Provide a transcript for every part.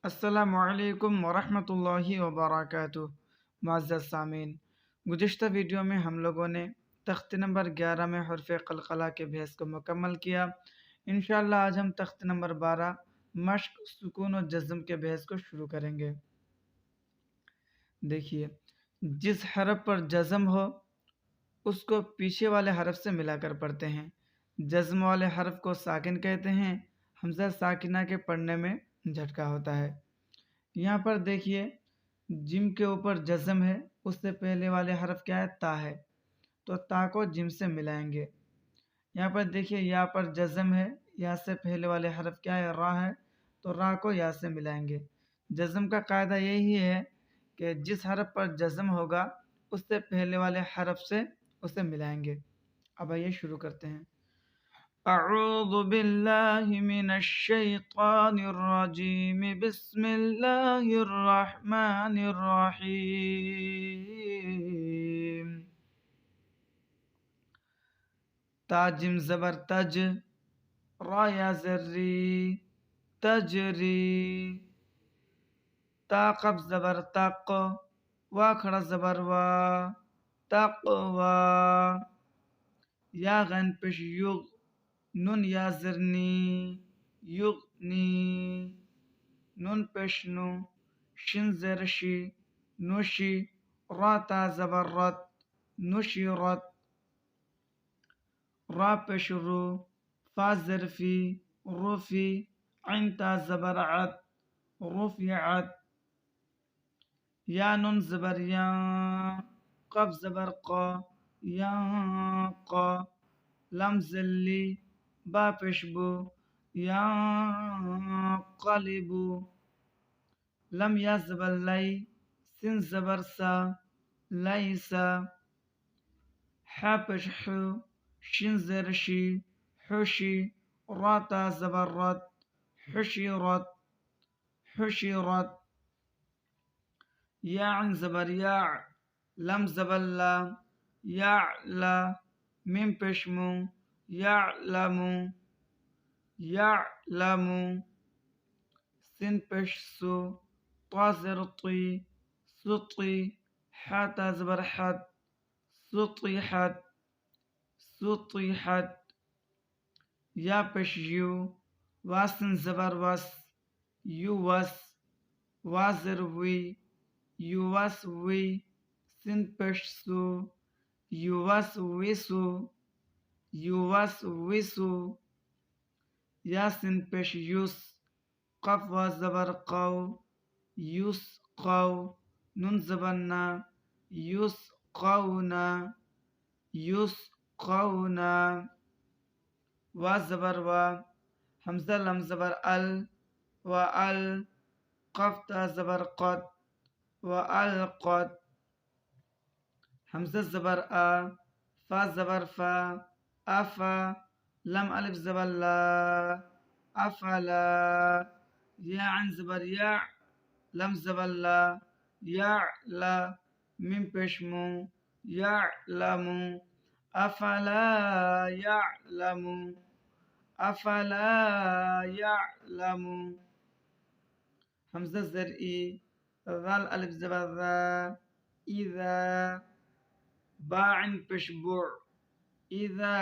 अस्सलामुअलैकुम वरहमतुल्लाहि वबरकातुहू। मुअज़्ज़ज़ सामीन, गुज़िश्ता वीडियो में हम लोगों ने तख्त नंबर 11 में हर्फ़ क़लक़ला के बहस को मुकम्मल किया। इंशाअल्लाह आज हम तख्त नंबर 12 मश्क, सुकून और जज़्म के बहस को शुरू करेंगे। देखिए, जिस हरफ पर जज़्म हो उसको पीछे वाले हरफ से मिलाकर पढ़ते हैं। जज़्म वाले हरफ को साकिन कहते हैं। हमज़ा साकिना के पढ़ने में झटका होता है। यहाँ पर देखिए, जिम के ऊपर जज़्म है, उससे पहले वाले हरफ क्या है? ता है, तो ता को जिम से मिलाएंगे। यहाँ पर देखिए, या पर जज़्म है, या से पहले वाले हरफ क्या है? रा है, तो रा को या से मिलाएंगे। जज़्म का कायदा यही है कि जिस हरफ पर जज़्म होगा उससे पहले वाले हरफ से उसे मिलाएंगे। अब आइए शुरू करते हैं। अऊज़ु बिल्लाहि मिनश शैतानिर रजीम, बिस्मिल्लाहिर रहमानिर रहीम। ता जिम ज़बर तज, रा या ज़र्री, तजरी। ता क़फ ज़बर तक, वा खड़ा ज़बर वा, तक़वा। या गैन पेश युग, नून या ज़रनी, युगनी। नून पेश नु, शिन ज़रशी, नुशी। रा ता ज़बर रत, नुशिरत। रा पेश रू, फा ज़रफ़ी, रुफ़ी। ऐन ता ज़बर अत, रुफ़िअत। या नून ज़बर या, क़फ ज़बर क़, यांक़। लम ज़ल्ली, बा पेश बु, यांक़लिबु। लम या ज़बर लै, सिन ज़बर सा, लैसा। हा पेश हु, शिन ज़रशी, हुशी। रा ता ज़बर रत, हुशिरत, हुशिरत। या ऐन ज़बर या, लम ज़बर ला, याअला। मीम पेश मु, याअलमु, याअलमु। सिन पेश सु, ता ज़र ती, सुती। हा ता ज़बर हत, सुतिहत, सुतिहत। या पेश यू, वासिन ज़बर वस, युवस। वा ज़र वी, युवस्वी। सिन पेश सु, युवस्विसु, युवस्विसु। या सिन पेश युस, क़फ वा ज़बर क़ौ, युस्क़ौ। नून ज़बर ना, युस्क़ौना, युस्क़ौना। वा ज़बर वा, हमज़ा लम ज़बर अल, व अल। क़फ ता ज़बर क़त, व अलक़त। हमज़ा ज़बर आ, फा ज़बर फा, अफ़ा। लम अलिफ ज़बर ला, अफ़ला। या ऐन ज़बर या, लम ज़बर ला, याअला। मीम पेश मु, याअलमु। अफ़ला याअलमु, अफ़ला याअलमु। हमज़ा ज़र ई, ज़ाल अलिफ ज़बर ज़ा, इज़ा। बा ऐन पेश बुअ, इज़ा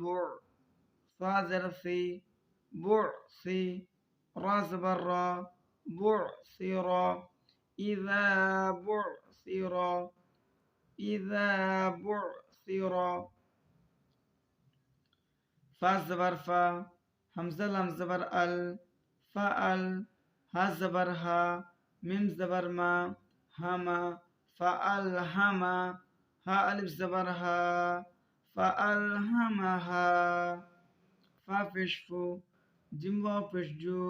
बुअ। सा ज़रफ़ी, बुअसी। रा ज़बर रा, बुअसिरा। इज़ा बुअसिरा, इज़ा बुअसिरा। फा ज़बर फा, हमज़ा लम ज़बर अल, फ़अल। हा ज़बर हा, मीम ज़बर मा, हमा। फ़अलहमा। हा अलिफ ज़बर हा, फ़अलहमहा। फा पेश फु, जिम वाव पेश जू,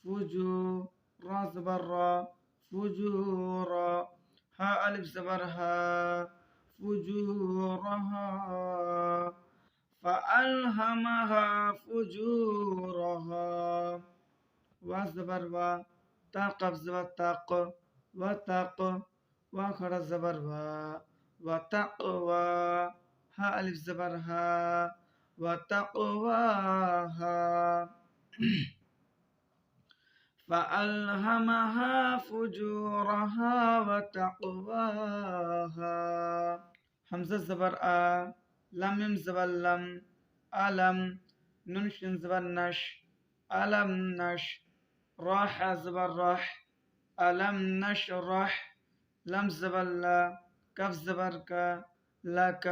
फुजू। रा ज़बर रा, फुजूरा। हा अलिफ ज़बर हा, फुजूरहा। फ़अलहमहा फुजूरहा। वा ज़बर वा, ता क़फ ज़बर तक, व तक। वा खड़ा ज़बर वा, व तक़वा। हा अलिफ ज़बर हा, व तक़वाहा। फ़अल्हमहा फुजूरहा व तक़वाहा। हमज़ा ज़बर आ, लम मिम ज़बर लम, अलम, नुन शिन ज़बर नश, अलम नश, राह ज़बर रह, अलम नशरह, लम ज़बर ला, कफ ज़बर का, लक,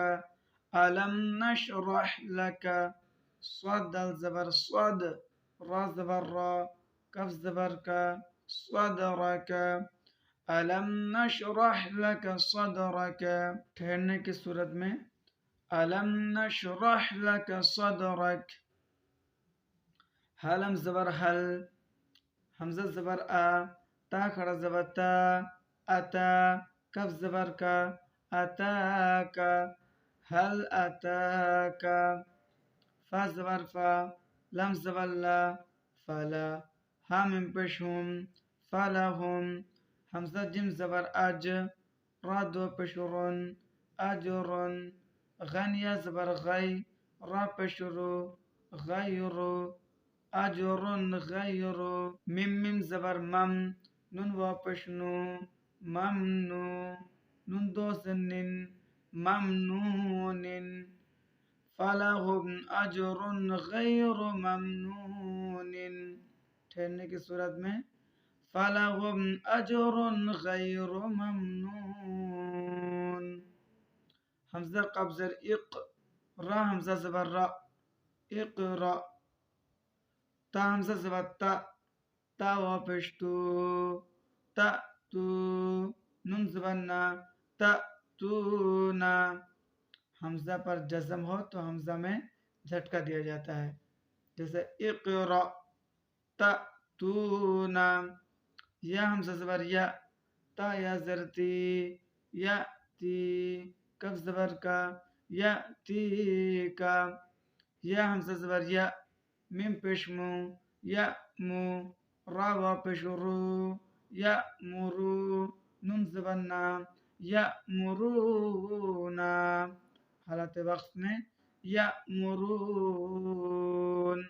अलम नशरह लक, स्वाद दाल ज़बर स्वाद, रा ज़बर रा, कफ ज़बर का, स्वदरक, अलम नशरह लक सदरक। ठहरने की सूरत में अलम नशरह लक सदरक। हलम ज़बर हल, हमज़ा ज़बर आ, ता खड़ा ज़बर ता, अता, कफ ज़बर का, अताका, हल अताका, फा ज़बर फा, लम ज़बर ला, फला, हा मिम पेश हुम, फलहुम, हमज़ा जिम ज़बर अज, रा दो पेश रुन, अजरुन, गनिया ज़बर गई, रा पेश रु, गयरु, अजरुन गयरु, मिम मिम ज़बर मम, नुन वा पेश नु, ममनु, नुन दो से निन, ममनूनिन, फलहुम अजरुन गैरु ममनूनिन। ठहरने की सूरत में फलहुम अजरुन गैरु ममनून। हमज़ा कब्ज़र इक, रा हमज़ा ज़बर रा, इक़रा, ता हमज़ा ज़बर ता, ता वा पेश तू, ता तू, नुन ज़बर ना, ता तू ना। हमज़ा पर जज़म हो तो हमज़ा में झटका दिया जाता है, जैसे इक़रा तअतूना। या हमज़ा ज़बर या, ता या ज़रती, या ती, कफ ज़बर का, या ती का, या हमज़ा ज़बर या, मिम पेश मु, या मु, रा वा पेश रू, या मुरू, नुन ज़बर ना, या मुरूना। हालत वक्त में या मुरून।